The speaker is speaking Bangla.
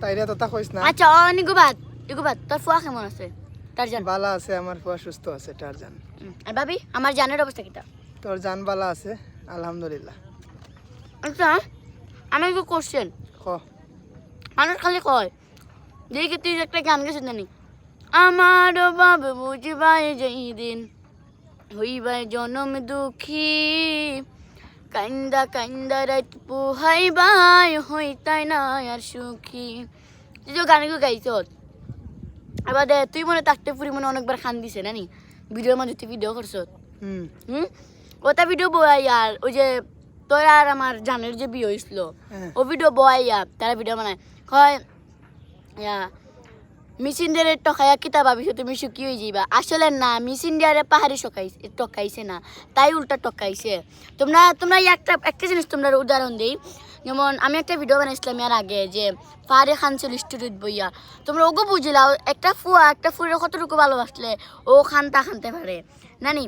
তাইরা তো কইস না। আচ্ছা নিগুবাদ তোর ফুয়া কেমন আছে? টারজান বালা আছে, আমার ফুয়া সুস্থ আছে টারজান। আর ভাবি আমার জানের অবস্থা কিটা? তোর জান বালা আছে আলহামদুলিল্লাহ। আচ্ছা আমি একটু কোশ্চেন, খ মানুষ খালি কয় দেখি তুই একটা গান গেছিস জানি, আমার বাবু বুঝিবাই যেই দিন হইবাই জনম দুঃখী, কাইন্দা কাইন্দা রাত পোহাইবাই হইতাই না আর সুখী। তুই তো গানগুলো গাইছ, এবার দে তুই মনে থাকতে পুরি মনে অনেকবার খান দিছে নানি ভিডিওর মাঝে তুই ভিডিও করছ। হুম ওটা ভিডিও বয় আর ওই যে তোর আর আমার জানের যে বিয়ে হয়েছিল ও ভিডিও বয় তারা ভিডিও বানায় কয় মিস ইন্ডিয়ারে টকাইয়া কিতা ভাবিছো তুমি সুখী হয়ে যাইবা। আসলে না, মিস ইন্ডিয়ারে পাহাড়ি টকাইছে না, তাই উল্টা টকাইছে। তোমরা একটা জিনিস তোমরা উদাহরণ দিই, যেমন আমি একটা ভিডিও বানাইছিলাম এর আগে যে পাহাড়ি খানছিল স্টুডিওত বইয়া, তোমরা ওগো বুঝিলাও একটা ফুয়ারে কতটুকু ভালোবাসলে ও খানতে পারে নানি।